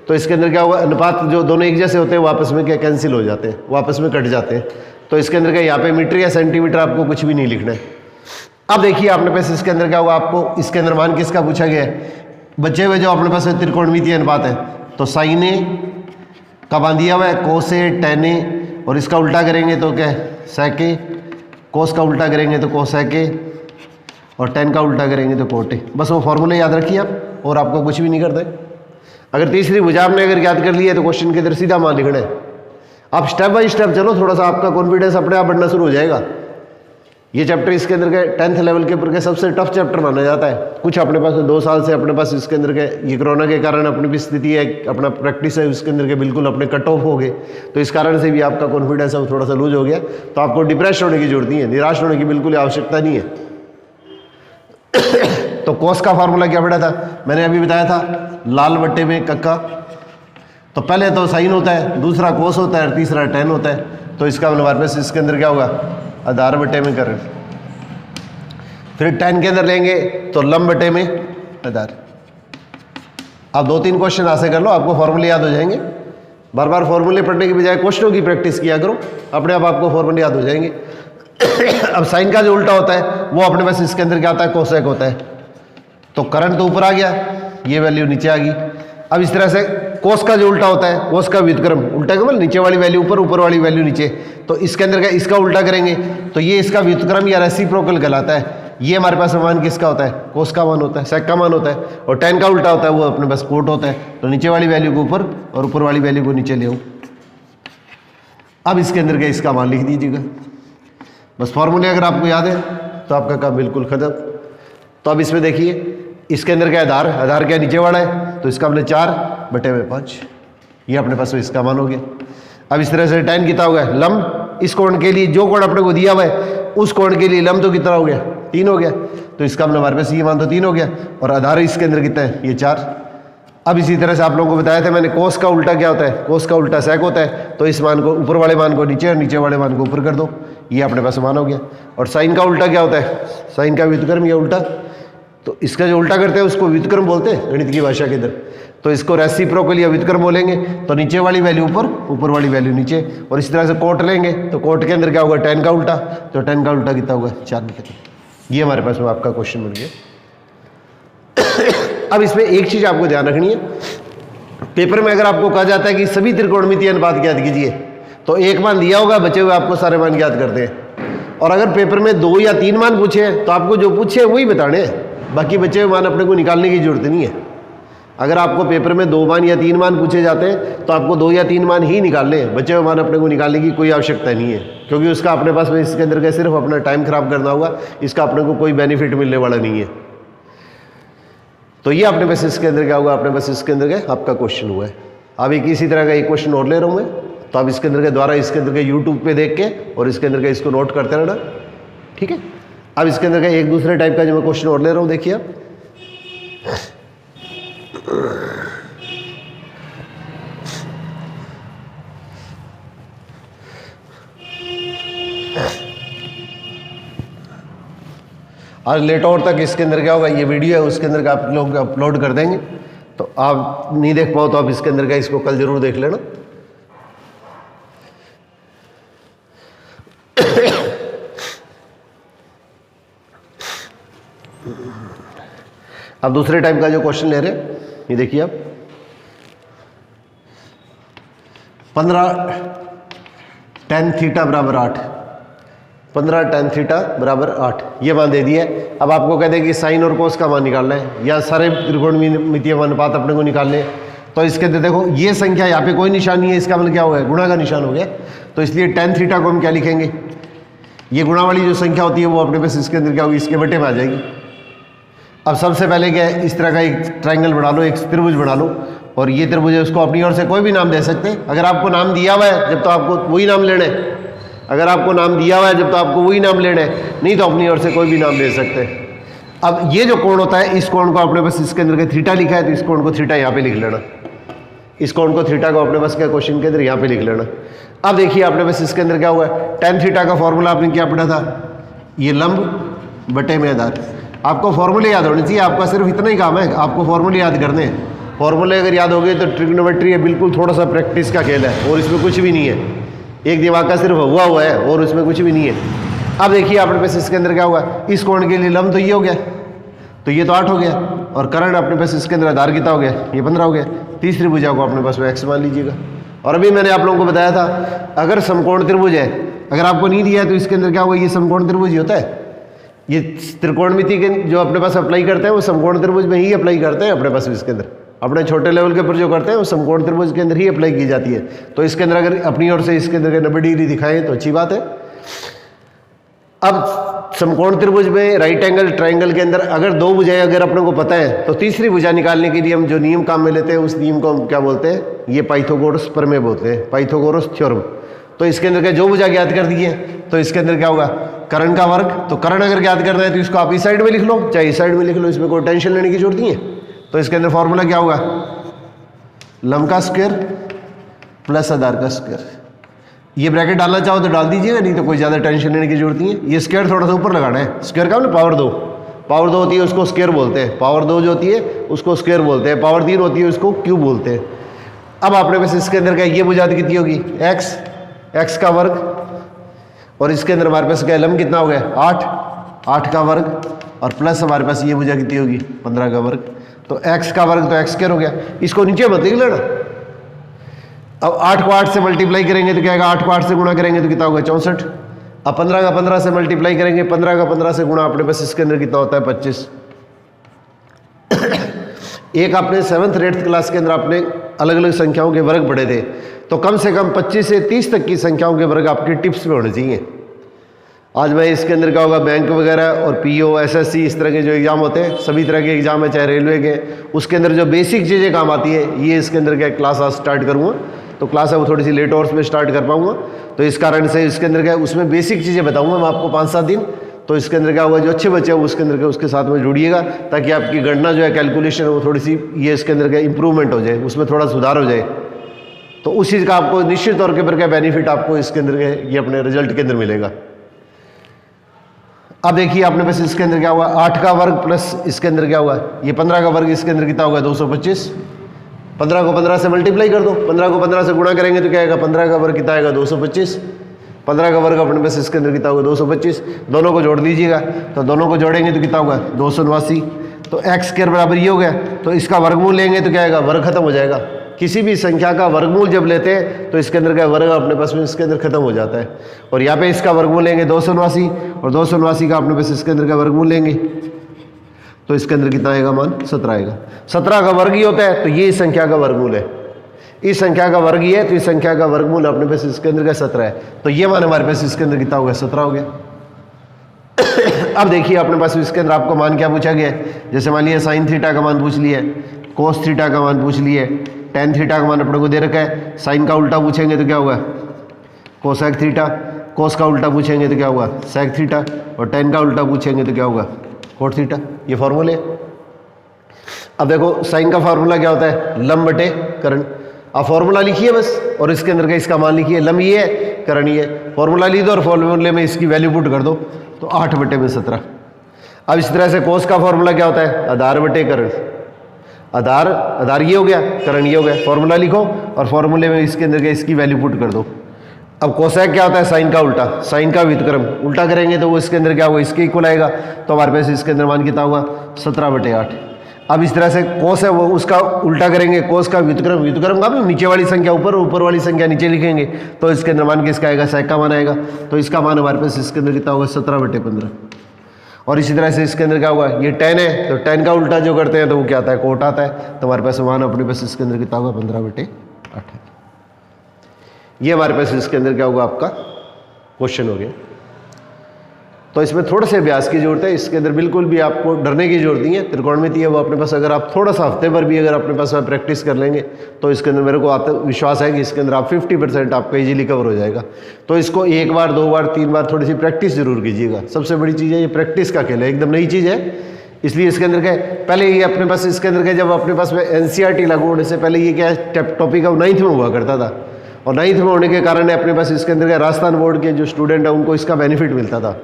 A: तो इसके अंदर क्या होगा, अनुपात जो दोनों एक जैसे होते हैं वो आपस में क्या कैंसिल हो जाते हैं, वो आपस में कट जाते हैं। तो इसके अंदर क्या, यहाँ पे मीटर या सेंटीमीटर आपको कुछ भी नहीं लिखना है। अब देखिए आपने पास इसके अंदर क्या होगा, आपको इसके अंदर मान किसका पूछा गया है, बचे हुए जो अपने पास त्रिकोणमितीय अनुपात है। तो साइन ए का मान दिया हुआ है, कोस ए, टेन ए, और इसका उल्टा करेंगे तो क्या सेक ए, कोस का उल्टा करेंगे तो कोसेक ए, और टेन का उल्टा करेंगे तो कोट ए। बस वो फॉर्मूले याद रखिए आप, और आपको कुछ भी नहीं करना है। अगर तीसरी भुजा आपने अगर याद कर लिया है तो क्वेश्चन के अंदर सीधा मान लिखना है। आप स्टेप बाय स्टेप चलो, थोड़ा सा आपका कॉन्फिडेंस अपने आप बढ़ना शुरू हो जाएगा। ये चैप्टर इसके अंदर के 10th लेवल के ऊपर के सबसे टफ चैप्टर माना जाता है। कुछ अपने पास 2 साल से अपने पास इसके अंदर के ये कोरोना के कारण अपनी भी स्थिति है, अपना प्रैक्टिस है उसके अंदर के बिल्कुल अपने कट ऑफ हो गए, तो इस कारण से भी आपका कॉन्फिडेंस अब थोड़ा सा लूज हो गया। तो आपको डिप्रेस होने की जरूरत नहीं है, निराश होने की बिल्कुल आवश्यकता नहीं है। तो कोस का फार्मूला क्या पड़ा था, मैंने अभी बताया था, लाल बट्टे में कक्का। तो पहले तो साइन होता है, दूसरा कोस होता है, और तीसरा टेन होता है। तो इसका मतलब हमारे पास इसके अंदर क्या होगा, आधार बटे में करंट। फिर टेन के अंदर लेंगे तो लंब बटे में आधार। आप 2-3 क्वेश्चन ऐसे कर लो, आपको फॉर्मूले याद हो जाएंगे। बार बार फॉर्मूले पढ़ने की बजाय क्वेश्चनों की प्रैक्टिस किया करो, अपने आप आपको फॉर्मूले याद हो जाएंगे। अब साइन का जो उल्टा होता है वो अपने पास इसके अंदर क्या होता है, कोसेक होता है। तो करंट तो ऊपर आ गया, ये वैल्यू नीचे आ गई। अब इस तरह से कोस का जो उल्टा होता है, कोस का व्युत्क्रम, उल्टा का मतलब नीचे वाली वैल्यू ऊपर, ऊपर वाली वैल्यू नीचे। तो इसके अंदर का इसका उल्टा करेंगे तो ये इसका व्युत्क्रम या रेसिप्रोकल कहलाता है। ये हमारे पास मान किसका होता है, कोस का मान होता है, सेक का मान होता है। और टेन का उल्टा होता है वो अपने पास कोट होता है। तो नीचे वाली वैल्यू को ऊपर और ऊपर वाली वैल्यू को नीचे ले आओ। अब इसके अंदर का इसका मान लिख दीजिएगा। बस फॉर्मूले अगर आपको याद है तो आपका काम बिल्कुल खत्म। तो अब इसमें देखिए इसके अंदर क्या आधार, आधार क्या नीचे वाला है, तो इसका हमने 4/5, ये अपने पास इसका मान हो गया। अब इस तरह से tan कितना हो गया, लंब इस कोण के लिए जो कोण अपने को दिया हुआ है उस कोण के लिए लंब तो कितना हो गया, 3 हो गया। तो इसका मतलब हमारे पास ये मान तो 3 हो गया, और आधार इसके अंदर कितना है, ये 4। अब इसी तरह से आप लोगों को बताया था मैंने, कोस का उल्टा क्या होता है, कोस का उल्टा सेक होता है। तो इस मान को ऊपर वाले मान को नीचे और नीचे वाले मान को ऊपर कर दो, ये अपने पास मान हो गया। और साइन का उल्टा क्या होता है, साइन का व्युत्क्रम या उल्टा। तो इसका जो उल्टा करते हैं उसको व्युत्क्रम बोलते हैं गणित की भाषा के अंदर। तो इसको रेसिप्रोकल या व्युत्क्रम बोलेंगे। तो नीचे वाली वैल्यू ऊपर, ऊपर वाली वैल्यू नीचे। और इस तरह से कोट लेंगे तो कोट के अंदर क्या होगा, tan का उल्टा। तो tan का उल्टा कितना होगा, 4/3। ये हमारे पास में आपका क्वेश्चन बन गया। अब इसमें एक चीज आपको ध्यान रखनी है, पेपर में अगर आपको कहा जाता है कि सभी त्रिकोणमितीय अनुपात ज्ञात कीजिए, तो एक मान दिया होगा, बचे हुए आपको सारे मान ज्ञात करते हैं। और अगर पेपर में 2 या 3 मान पूछे तो आपको जो पूछे वही बताने हैं, बाकी बचे हुए मान अपने को निकालने की जरूरत नहीं है। अगर आपको पेपर में 2 मान या 3 मान पूछे जाते हैं तो आपको 2 या 3 मान ही निकालने हैं, बचे हुए मान अपने को निकालने की कोई आवश्यकता नहीं है, क्योंकि उसका अपने पास में इसके अंदर का सिर्फ अपना टाइम खराब करना होगा, इसका अपने को कोई बेनिफिट मिलने वाला नहीं है। तो ये अपने पास इसके अंदर क्या होगा, अपने पास इसके अंदर का आपका क्वेश्चन हुआ है। अब एक इसी तरह का एक क्वेश्चन और ले रहा हूँ मैं, तो आप इसके अंदर के द्वारा इसके अंदर के यूट्यूब पे देख के और इसके अंदर का इसको नोट करते रहना, ठीक है। अब इसके अंदर का एक दूसरे टाइप का जो मैं क्वेश्चन और ले रहा हूँ, देखिए आप। आज लेट आवर तक इसके अंदर क्या होगा, ये वीडियो है उसके अंदर का आप लोग अपलोड कर देंगे। तो आप नहीं देख पाओ तो आप इसके अंदर का इसको कल जरूर देख लेना। अब दूसरे टाइप का जो क्वेश्चन ले रहे हैं, ये देखिए आप, 15 tan थीटा बराबर 8, 15 tan थीटा बराबर 8, ये मान दे दिया है। अब आपको कह दें कि साइन और कोस का मान निकालना है या सारे त्रिकोणमितीय अनुपात अपने को निकालने हैं। तो इसके अंदर देखो ये संख्या यहाँ पे कोई निशान नहीं है, इसका मतलब क्या हो गया, गुणा का निशान हो गया। तो इसलिए tan थीटा को हम क्या लिखेंगे, ये गुणा वाली जो संख्या होती है वो अपने पास इसके अंदर क्या होगी, इसके बटे में आ जाएगी। अब सबसे पहले क्या है, इस तरह का एक ट्रायंगल बना लो, एक त्रिभुज बना लो, और ये त्रिभुज है उसको अपनी ओर से कोई भी नाम दे सकते हैं। अगर आपको नाम दिया हुआ है जब तो आपको वही नाम लेना है, अगर आपको नाम दिया हुआ है जब तो आपको वही नाम लेना है, नहीं तो अपनी ओर से कोई भी नाम दे सकते हैं। अब ये जो कोण होता है, इस कोण को अपने पास इसके अंदर का थीटा लिखा है, तो इस कोण को थीटा यहाँ पे लिख लेना, इस कोण को थीटा को अपने पास क्या क्वेश्चन के अंदर यहाँ पे लिख लेना। अब देखिए आपने बस इसके अंदर क्या हुआ है, tan थीटा का फॉर्मूला आपने क्या पढ़ा था, ये लंब बटे में आधार। आपको फॉर्मूले याद होने चाहिए, आपका सिर्फ इतना ही काम है, आपको फॉर्मूले याद करने हैं। फॉर्मूले अगर याद हो गए तो ट्रिग्नोमेट्री है बिल्कुल थोड़ा सा प्रैक्टिस का खेल है, और इसमें कुछ भी नहीं है, एक दिमाग का सिर्फ हुआ है और उसमें कुछ भी नहीं है। अब देखिए आपने पास इसके अंदर क्या हुआ, इस कोण के लिए लंब तो ये हो गया, तो ये तो 8 हो गया, और कर्ण अपने पास इसके अंदर आधार कितना हो गया, ये 15 हो गया। तीसरी भुजा को अपने पास में x मान लीजिएगा। और अभी मैंने आप लोगों को बताया था, अगर समकोण त्रिभुज है, अगर आपको नहीं दिया है तो इसके अंदर क्या होगा, ये समकोण त्रिभुज ही होता है। ये त्रिकोणमिति के जो अपने पास अप्लाई करते हैं वो समकोण त्रिभुज में ही अप्लाई करते हैं अपने पास, इसके अंदर अपने छोटे लेवल के ऊपर जो करते हैं वो समकोण त्रिभुज के अंदर ही अप्लाई की जाती है। तो इसके अंदर अगर अपनी ओर से इसके अंदर 90 डिग्री दिखाएं तो अच्छी बात है। अब समकोण त्रिभुज में राइट एंगल ट्रायंगल के अंदर अगर दो भुजाएं अगर अपने को पता है तो तीसरी भुजा निकालने के लिए हम जो नियम काम में लेते हैं उस नियम को हम क्या बोलते हैं, ये पाइथागोरस प्रमेय बोलते हैं, पाइथागोरस थ्योरम। तो इसके अंदर क्या जो भुजा ज्ञात कर दी है तो इसके अंदर क्या होगा, कर्ण का वर्ग। तो कर्ण अगर ज्ञात करना है तो इसको आप इस साइड में लिख लो चाहे इस साइड में लिख लो, इसमें कोई टेंशन लेने की जरूरत नहीं है। तो इसके अंदर फॉर्मूला क्या होगा, लंब का स्क्वायर प्लस आधार का स्क्वायर। ये ब्रैकेट डालना चाहो तो डाल दीजिएगा, नहीं तो कोई ज़्यादा टेंशन लेने की जरूरत नहीं है। ये स्क्वायर थोड़ा सा ऊपर लगाना है, स्क्वायर का ना पावर 2, पावर 2 होती है उसको स्क्वायर बोलते हैं, पावर 2 जो होती है उसको स्क्वायर बोलते हैं, पावर 3 होती है उसको क्यूब बोलते हैं। अब आपने बस इसके अंदर क्या ये भुजा कितनी होगी, x का वर्ग, और इसके अंदर हमारे पास क्या लंब कितना हो गया 8 का वर्ग, और प्लस हमारे पास ये भुजा कितनी होगी 15 का वर्ग। तो x का वर्ग तो x स्क्वायर हो गया, इसको नीचे मत लिख लेना। अब 8 को 8 से मल्टीप्लाई करेंगे तो क्या आएगा, 8 को 8 से गुणा करेंगे तो कितना होगा 64। अब 15 का 15 से मल्टीप्लाई करेंगे, 15 का 15 से गुणा अपने पास इसके अंदर कितना होता है 25। एक आपने 7th 8th क्लास के अंदर आपने अलग अलग संख्याओं के वर्ग पढ़े थे, तो कम से कम 25 से 30 तक की संख्याओं के वर्ग आपके टिप्स में होने चाहिए। आज मैं इसके अंदर क्या होगा, बैंक वगैरह और पीओ एसएससी इस तरह के जो एग्जाम होते हैं, सभी तरह के एग्जाम है चाहे रेलवे के, उसके अंदर जो बेसिक चीज़ें काम आती है ये इसके अंदर क्या क्लास आज स्टार्ट करूँगा। तो क्लास है वो थोड़ी सी लेट आवर्स में स्टार्ट कर पाऊँगा, तो इस कारण से इसके अंदर क्या उसमें बेसिक चीज़ें बताऊँगा मैं आपको 5-7 दिन। तो इसके अंदर क्या होगा, जो अच्छे बच्चे हैं उसके अंदर क्या उसके साथ में जुड़िएगा, ताकि आपकी गणना जो है कैलकुलेशन वो थोड़ी सी ये इसके अंदर क्या इंप्रूवमेंट हो जाए, उसमें थोड़ा सुधार हो जाए। तो उस चीज़ का आपको निश्चित तौर के ऊपर क्या बेनिफिट आपको इसके अंदर ये अपने रिजल्ट के अंदर मिलेगा। अब देखिए आपने बस इसके अंदर क्या हुआ, 8 का वर्ग प्लस इसके अंदर क्या हुआ, ये 15 का वर्ग, इसके अंदर कितना होगा 225। 15 को 15 से मल्टीप्लाई कर दो, 15 को 15 से गुणा करेंगे तो क्या आएगा, 15 का वर्ग कितना आएगा 225। 15 का वर्ग अपने पास इसके अंदर कितना होगा 225। दोनों को जोड़ दीजिएगा, तो दोनों को जोड़ेंगे तो कितना होगा 289। तो x स्क्वायर बराबर ये हो गया, तो इसका वर्गमूल लेंगे तो क्या आएगा, वर्ग खत्म हो जाएगा। किसी भी संख्या का वर्गमूल जब लेते हैं तो इसके अंदर का वर्ग अपने पास में इसके अंदर खत्म हो जाता है। और यहाँ पे इसका वर्गमूल लेंगे 289, और 289 का अपने पास इसके अंदर का वर्गमूल लेंगे तो इसके अंदर कितना आएगा मान 17 आएगा। 17 का वर्ग ही होता है, तो ये इस संख्या का वर्गमूल है, इस संख्या का वर्ग ही है, तो इस संख्या का वर्गमूल अपने पास इसके अंदर का 17 है। तो ये मान हमारे पास इसके अंदर कितना हो गया 17 हो गया। अब देखिए अपने पास इसके अंदर आपको मान क्या पूछा गया है, जैसे मान लिया साइन थीटा का मान पूछ लिया, कोस थीटा का मान पूछ लिया, टेन थीटा का मान अपने को दे रखा है। साइन का उल्टा पूछेंगे तो क्या होगा कोसेक थीटा, कोस का उल्टा पूछेंगे तो क्या होगा सेक थीटा, और टेन का उल्टा पूछेंगे तो क्या होगा कोट थीटा। ये फॉर्मूले। अब देखो साइन का फार्मूला क्या होता है, लंब बटे कर्ण। आप फॉर्मूला लिखिए बस, और इसके अंदर का इसका मान लिखिए, लंब ये है कर्ण ये है, फॉर्मूला लिख दो और फॉर्मूले में इसकी वैल्यू पुट कर दो तो 8 बटे में 17। अब इस तरह से कोस का फॉर्मूला क्या होता है, आधार बटे कर्ण। आधार ये हो गया, कर्ण ये हो गया, फॉर्मूला लिखो और फॉर्मूले में इसके अंदर के इसकी वैल्यू पुट कर दो। अब कोसेक क्या होता है, साइन का उल्टा, साइन का व्युत्क्रम, उल्टा करेंगे तो वो इसके अंदर क्या होगा इसके इक्वल आएगा। तो हमारे पास इसके अंदर मान कितना होगा 17 बटे 8। अब इस तरह से कोस है वो उसका उल्टा करेंगे, कोस का व्युत्क्रम, व्युत्क्रम का भी नीचे वाली संख्या ऊपर, ऊपर वाली संख्या नीचे लिखेंगे, तो इसके अंदर मान किसका आएगा, sec का मान आएगा। तो इसका मान हमारे पास इसके अंदर कितना होगा, 17/15। और इसी तरह से इसके अंदर क्या होगा, ये tan है, तो tan का उल्टा जो करते हैं तो वो क्या आता है, कोट आता है। तो हमारे पास मान अपने पास इसके अंदर कितना होगा, 15/8। ये हमारे पास इसके अंदर क्या होगा, आपका क्वेश्चन हो गया। तो इसमें थोड़ा से अभ्यास की जरूरत है, इसके अंदर बिल्कुल भी आपको डरने की जरूरत नहीं है। त्रिकोणमिति है वो अपने पास, अगर आप थोड़ा सा हफ्ते भर भी अगर अपने पास प्रैक्टिस कर लेंगे तो इसके अंदर मेरे को आत्मविश्वास है कि इसके अंदर आप 50% आपका इजीली कवर हो जाएगा। तो इसको 1 बार 2 बार 3 बार थोड़ी सी प्रैक्टिस जरूर कीजिएगा। सबसे बड़ी चीज़ है ये प्रैक्टिस का खेल है, एकदम नई चीज़ है। इसलिए इसके अंदर क्या है, पहले ये अपने पास इसके अंदर क्या, जब अपने पास में NCERT लागू होने से पहले ये क्या टॉपिक है 9th में हुआ करता था, और 9th में होने के कारण अपने पास इसके अंदर क्या, राजस्थान बोर्ड के जो स्टूडेंट है उनको इसका बेनिफिट मिलता था।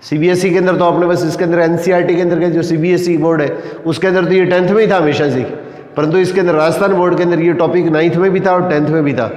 A: CBSE के अंदर तो अपने पास इसके अंदर NCERT के अंदर के जो CBSE बोर्ड है उसके अंदर तो ये 10th में ही था हमेशा से, परंतु इसके अंदर राजस्थान बोर्ड के अंदर ये टॉपिक 9th में भी था और 10th में भी था।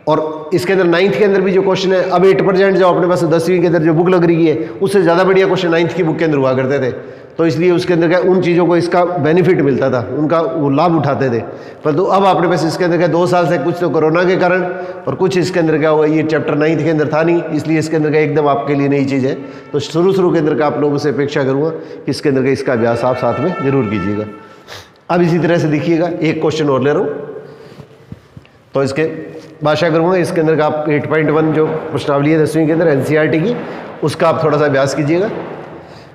A: और इसके अंदर 9th के अंदर भी जो क्वेश्चन है, अब 8% जो अपने पास 10वीं के अंदर जो बुक लग रही है उससे ज़्यादा बढ़िया क्वेश्चन 9th की बुक के अंदर हुआ करते थे। तो इसलिए उसके अंदर क्या, उन चीज़ों को इसका बेनिफिट मिलता था, उनका वो लाभ उठाते थे। परंतु अब अपने पास इसके अंदर क्या 2 साल से कुछ तो कोरोना के कारण और कुछ इसके अंदर क्या हुआ, ये चैप्टर 9th के अंदर था नहीं, इसलिए इसके अंदर का एकदम आपके लिए नई चीज़ है। तो शुरू के अंदर का आप लोगों से अपेक्षा करूँगा कि इसके अंदर का इसका अभ्यास आप साथ में जरूर कीजिएगा। अब इसी तरह से देखिएगा, एक क्वेश्चन और ले रहा हूँ, तो इसके भाषा करूँगा। इसके अंदर का आप 8.1 जो प्रश्नावली है 10वीं के अंदर NCERT की, उसका आप थोड़ा सा अभ्यास कीजिएगा,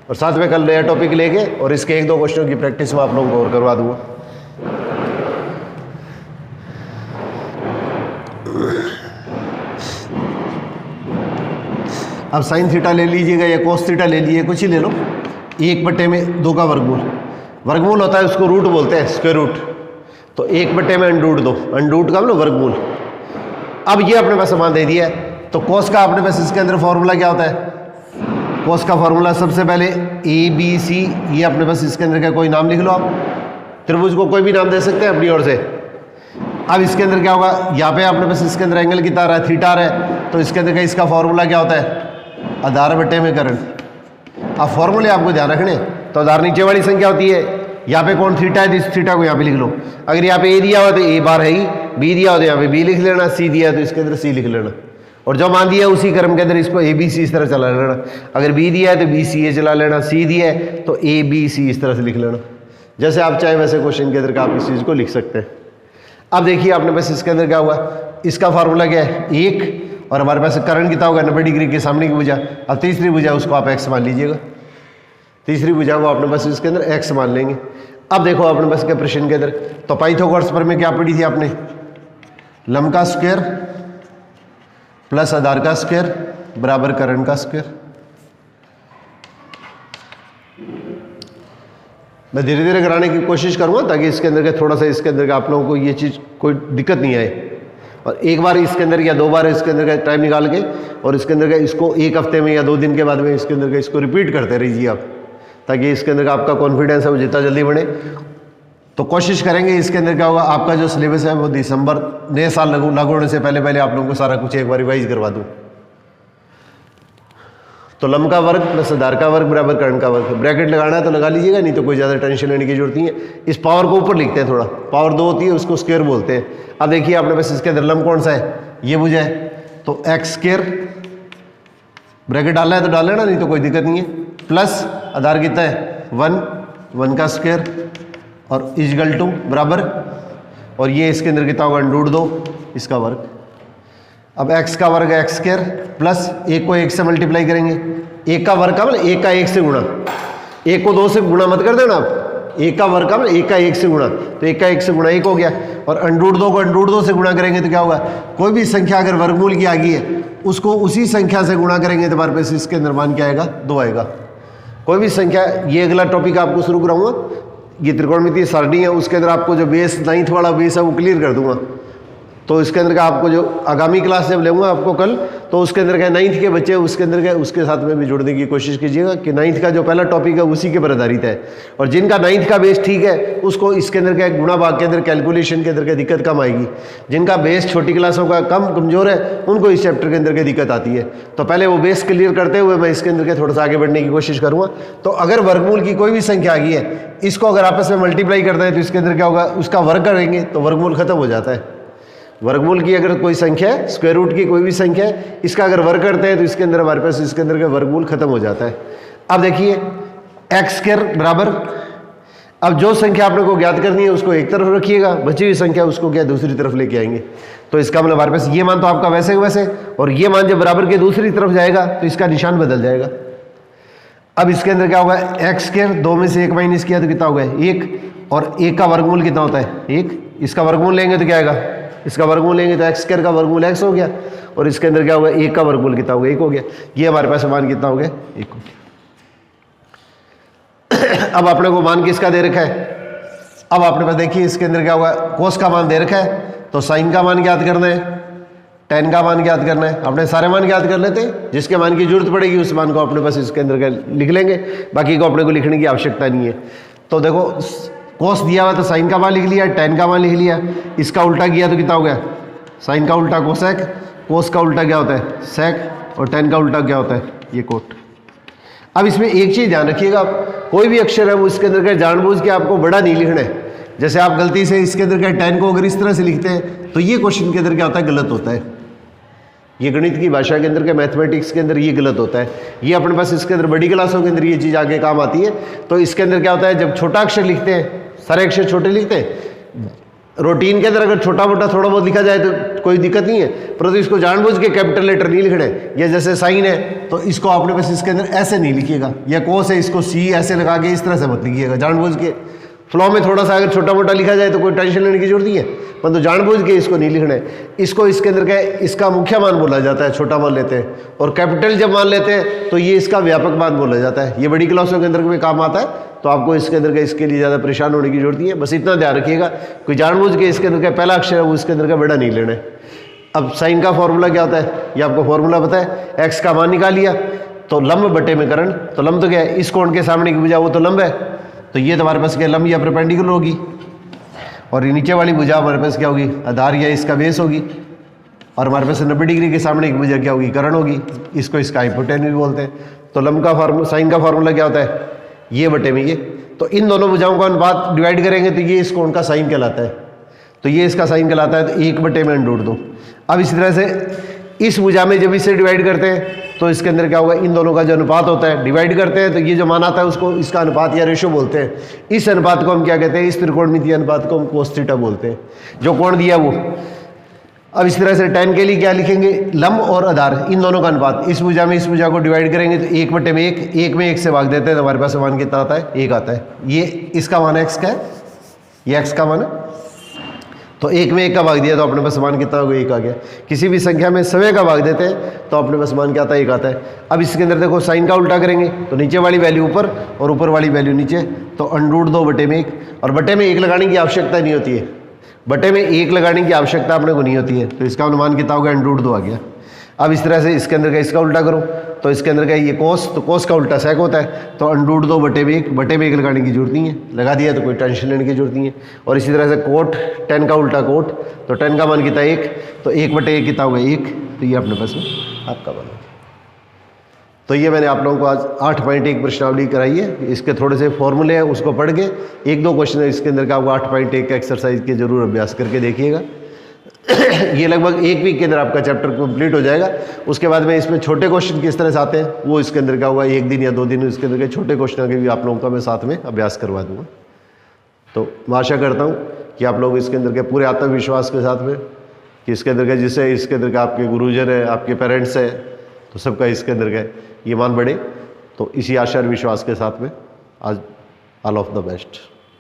A: और साथ में कल नया टॉपिक लेके और इसके 1-2 क्वेश्चनों की प्रैक्टिस मैं आप लोगों को और करवा दूंगा। अब साइन थीटा ले लीजिएगा या कोस थीटा ले लीजिए, कुछ ही ले लो। 1/2 का वर्गमूल, वर्गमूल होता है उसको रूट बोलते हैं, स्क्वायर रूट। तो 1/2 अंडरूट का मतलब वर्गमूल। अब ये अपने पास समान दे दिया है, तो कोस का अपने पास इसके अंदर फॉर्मूला क्या होता है, कोस का फॉर्मूला सबसे पहले ABC, ये अपने पास इसके अंदर का कोई नाम लिख लो आप, त्रिभुज को कोई भी नाम दे सकते हैं अपनी ओर से। अब इसके अंदर क्या होगा, यहाँ पे अपने पास इसके अंदर एंगल कितना आ रहा है, थीटा आ रहा है, तो इसके अंदर का इसका फॉर्मूला क्या होता है, आधार बटे में करण। अब फॉर्मूले आपको ध्यान रखने, तो आधार नीचे वाली संख्या होती है, यहाँ पे कौन थीटा है तो इस थीटा को यहाँ पे लिख लो। अगर यहाँ पे A दिया हुआ तो A बार है ही, B दिया हो तो यहाँ पे B लिख लेना, C दिया है तो इसके अंदर C लिख लेना, और जो मान दिया है उसी क्रम के अंदर इसको ABC इस तरह चला लेना। अगर B दिया है तो BCA चला लेना, C दिया है तो ABC इस तरह से लिख लेना। जैसे आप चाहे वैसे क्वेश्चन के अंदर का आप इस चीज़ को लिख सकते हैं। अब देखिए आपने पास इसके अंदर क्या हुआ, इसका फार्मूला क्या है 1, और हमारे पास करण कितना होगा 90 डिग्री के सामने की भुजा। अब तीसरी भुजा उसको आप x मान लीजिएगा, तीसरी भुजा को अपने पास इसके अंदर x मान लेंगे। अब देखो अपने पास के प्रश्न के अंदर, तो पाइथागोरस पर में क्या पढ़ी थी आपने, लंब का स्क्वायर प्लस आधार का स्क्वायर बराबर करण का स्क्वायर। मैं धीरे धीरे कराने की कोशिश करूंगा ताकि इसके अंदर का थोड़ा सा इसके अंदर का आप लोगों को ये चीज़ कोई दिक्कत नहीं आए। और एक बार इसके अंदर या 2 बार इसके अंदर का टाइम निकाल के और इसके अंदर का इसको 1 हफ्ते में या 2 दिन के बाद में इसके अंदर का इसको रिपीट करते रहिए आप, ताकि इसके अंदर का आपका कॉन्फिडेंस है वो जितना जल्दी बढ़े। तो कोशिश करेंगे इसके अंदर क्या होगा, आपका जो सिलेबस है वो दिसंबर नए साल लागू होने से पहले आप लोगों को सारा कुछ एक बार रिवाइज करवा दूँ। तो लंब का वर्ग प्लस आधार का वर्ग बराबर कर्ण का वर्ग, ब्रैकेट लगाना है तो लगा लीजिएगा, नहीं तो कोई ज़्यादा टेंशन लेने की जरूरत नहीं है। इस पावर को ऊपर लिखते हैं, थोड़ा पावर 2 होती है उसको स्क्वायर बोलते हैं। अब देखिए आपने बस इसके अंदर लंब कौन सा है, ये भुजा है, तो एक्स स्क्वायर ब्रैकेट डालना है तो डाल लेना, नहीं तो कोई दिक्कत नहीं है, प्लस आधार कितना है 1 का स्क्वायर और इजगल टू बराबर, और ये इसके अंदर कितना होगा √2 इसका वर्ग। अब x का वर्ग x स्क्वायर प्लस 1 को 1 से मल्टीप्लाई करेंगे, 1 का वर्ग का मतलब 1 का 1 से गुणा, 1 को 2 से गुणा मत कर देना आप, 1 का वर्ग का मतलब 1 का 1 से गुणा, तो 1 का 1 से गुणा 1 हो गया। और √2 को √2 से गुणा करेंगे तो क्या होगा, कोई भी संख्या अगर वर्गमूल की आ गई है उसको उसी संख्या से गुणा करेंगे तो हमारे पास इसके अंदर मान क्या आएगा 2 आएगा। कोई भी संख्या, ये अगला टॉपिक आपको शुरू कराऊंगा, ये त्रिकोणमितीय सारणी है, उसके अंदर आपको जो बेस 9th वाला बेस है वो क्लियर कर दूंगा। तो इसके अंदर का आपको जो आगामी क्लास जब लेऊंगा आपको कल, तो उसके अंदर क्या 9th के बच्चे उसके अंदर क्या उसके साथ में भी जुड़ने की कोशिश कीजिएगा कि 9th का जो पहला टॉपिक है उसी के पर आधारित है। और जिनका 9th का बेस ठीक है उसको इसके अंदर क्या गुणा भाग के अंदर कैलकुलेशन के अंदर क्या दिक्कत कम आएगी। जिनका बेस छोटी क्लासों का कम कमजोर है उनको इस चैप्टर के अंदर क्या दिक्कत आती है। तो पहले वो बेस क्लियर करते हुए मैं इसके अंदर क्या थोड़ा सा आगे बढ़ने की कोशिश करूँगा। तो अगर वर्गमूल की कोई भी संख्या आ गई है, इसको अगर आपस में मल्टीप्लाई करते हैं तो इसके अंदर क्या होगा, उसका वर्ग करेंगे तो वर्गमूल खत्म हो जाता है। वर्गमूल की अगर कोई संख्या है, स्क्वायर रूट की कोई भी संख्या है, इसका अगर वर्ग करते हैं तो इसके अंदर हमारे पास इसके अंदर का वर्गमूल खत्म हो जाता है। अब देखिए एक्स स्क्वायर बराबर, अब जो संख्या आपने को ज्ञात करनी है उसको एक तरफ रखिएगा, बची हुई संख्या उसको क्या दूसरी तरफ लेके आएंगे। तो इसका मतलब हमारे पास ये मान तो आपका वैसे वैसे, और ये मान जब बराबर के दूसरी तरफ जाएगा तो इसका निशान बदल जाएगा। अब इसके अंदर क्या होगा, एक्स स्क्वायर 2 में से 1 माइनस किया तो कितना होगा 1, और 1 का वर्गमूल कितना होता है 1। इसका वर्गमूल लेंगे तो क्या आएगा, इसका वर्गमूल लेंगे तो एक्स स्क्वायर का वर्गमूल एक्स हो गया, और इसके अंदर क्या होगा 1 का वर्गमूल कितना होगा 1 हो गया। ये हमारे पास मान कितना हो गया 1 हो गया। अब आपने को मान किसका दे रखा है, अब आपने पास देखिए इसके अंदर क्या होगा, कोस का मान दे रखा है तो साइन का मान ज्ञात करना है, टेन का मान ज्ञात करना है। अपने सारे मान ज्ञात कर लेते हैं, जिसके मान की जरूरत पड़ेगी उस मान को अपने पास इसके अंदर लिख लेंगे, बाकी को अपने को लिखने की आवश्यकता नहीं है। तो देखो कोस दिया हुआ तो साइन का मान लिख लिया, टेन का मान लिख लिया, इसका उल्टा किया तो कितना हो गया साइन का उल्टा कोसेक, कोस का उल्टा क्या होता है सेक, और टेन का उल्टा क्या होता है ये कोट। अब इसमें एक चीज़ ध्यान रखिएगा, आप कोई भी अक्षर है वो इसके अंदर का जानबूझ के आपको बड़ा नहीं लिखना है। जैसे आप गलती से इसके अंदर का टेन को अगर इस तरह से लिखते हैं तो ये क्वेश्चन के अंदर क्या होता है गलत होता है। ये गणित की भाषा के अंदर के मैथमेटिक्स के अंदर ये गलत होता है। ये अपने पास इसके अंदर बड़ी क्लासों के अंदर ये चीज़ आगे काम आती है। तो इसके अंदर क्या होता है, जब छोटा अक्षर लिखते हैं, सारे अक्षर छोटे लिखते हैं, रूटीन के अंदर अगर छोटा मोटा थोड़ा बहुत लिखा जाए तो कोई दिक्कत नहीं है, परंतु इसको जानबूझ के कैपिटल लेटर नहीं लिखना है। या जैसे साइन है तो इसको आपने बस इसके अंदर ऐसे नहीं लिखिएगा, या कोस है इसको सी ऐसे लगा के इस तरह से मत लिखिएगा। जानबूझ के फ्लो में थोड़ा सा अगर छोटा मोटा लिखा जाए तो कोई टेंशन लेने की जरूरत नहीं है, परंतु जानबूझ के इसको नहीं लिखना है। इसको इसके अंदर क्या है, इसका मुख्य मान बोला जाता है, छोटा मान लेते हैं, और कैपिटल जब मान लेते हैं तो ये इसका व्यापक मान बोला जाता है। ये बड़ी क्लासों के अंदर में काम आता है, तो आपको इसके अंदर का इसके लिए ज़्यादा परेशान होने की जरूरत नहीं है। बस इतना ध्यान रखिएगा, कोई जानबूझ के इसके अंदर का पहला अक्षर है वो इसके अंदर का बड़ा नहीं लेना है। अब साइन का फॉर्मूला क्या होता है, ये आपको फॉर्मूला पता है, एक्स का मान निकाल लिया तो लंब बटे में करण, तो लंब तो क्या है, इस कोण के सामने की भुजा वो तो लंब है, तो ये तुम्हारे पास क्या लंब या परपेंडिकुलर होगी, और नीचे वाली भुजा हमारे पास क्या होगी आधार या इसका बेस होगी, और हमारे पास 90 डिग्री के सामने की भुजा क्या होगी करण होगी, इसको इसका हाइपोटेन्यूज भी बोलते हैं। तो लंब का फॉर्मूला साइन का फॉर्मूला क्या होता है ये बटे में ये, तो इन दोनों भुजाओं का अनुपात डिवाइड करेंगे तो ये इस कोण का साइन कहलाता है, तो ये इसका साइन कहलाता है, तो 1 बटे में √2। अब इसी तरह से इस भुजा में जब इसे डिवाइड करते हैं तो इसके अंदर क्या होगा, इन दोनों का जो अनुपात होता है डिवाइड करते हैं तो ये जो मान आता है उसको इसका अनुपात या रेशो बोलते हैं। इस अनुपात को हम क्या कहते हैं, इस त्रिकोणमितीय अनुपात को हम कोस थीटा बोलते हैं, जो कोण दिया वो। अब इस तरह से tan के लिए क्या लिखेंगे, लंब और आधार इन दोनों का अनुपात, इस भुजा में इस भुजा को डिवाइड करेंगे तो 1 बटे में 1 में 1 से भाग देते हैं तो हमारे पास मान कितना आता है 1 आता है। ये इसका मान x का है, ये x का मान है, तो 1 में 1 का भाग दिया तो अपने पास मान कितना होगा 1 आ गया। किसी भी संख्या में सवे का भाग देते हैं तो अपने पास मान क्या आता है 1 आता है। अब इसके अंदर देखो साइन का उल्टा करेंगे तो नीचे वाली वैल्यू ऊपर और ऊपर वाली वैल्यू नीचे, तो √2 बटे में 1, और बटे में 1 लगाने की आवश्यकता नहीं होती है, बटे में 1 लगाने की आवश्यकता अपने को नहीं होती है, तो इसका अनुमान कितना होगा √2 आ गया। अब इस तरह से इसके अंदर का इसका उल्टा करो तो इसके अंदर का ये कोस, तो कोस का उल्टा सेक होता है, तो √2 बटे में 1 लगाने की जरूरत नहीं है, लगा दिया तो कोई टेंशन लेने की जरूरत नहीं है। और इसी तरह से कोट, tan का उल्टा कोट, तो tan का मान कितना 1, तो 1 बटे 1 कितना होगा 1, तो ये अपने पास में आपका मान। तो ये मैंने आप लोगों को आज 8.1 प्रश्नावली कराई है, इसके थोड़े से फॉर्मूले हैं उसको पढ़ के 1-2 क्वेश्चन इसके अंदर का आपको 8.1 का एक्सरसाइज के जरूर अभ्यास करके देखिएगा। ये लगभग 1 वीक के अंदर आपका चैप्टर कंप्लीट हो जाएगा। उसके बाद में इसमें छोटे क्वेश्चन किस तरह से आते हैं वो इसके अंदर क्या होगा, 1 दिन या 2 दिन इसके अंदर के छोटे क्वेश्चन के भी आप लोगों का मैं साथ में अभ्यास करवा दूंगा। तो मैं आशा करता हूँ कि आप लोग इसके अंदर के पूरे आत्मविश्वास के साथ में कि इसके अंदर का जिससे इसके अंदर का आपके गुरुजन है, आपके पेरेंट्स है, तो सबका इसके अंदर का ये मान बढ़े। तो इसी आशा और विश्वास के साथ में आज ऑल ऑफ द बेस्ट।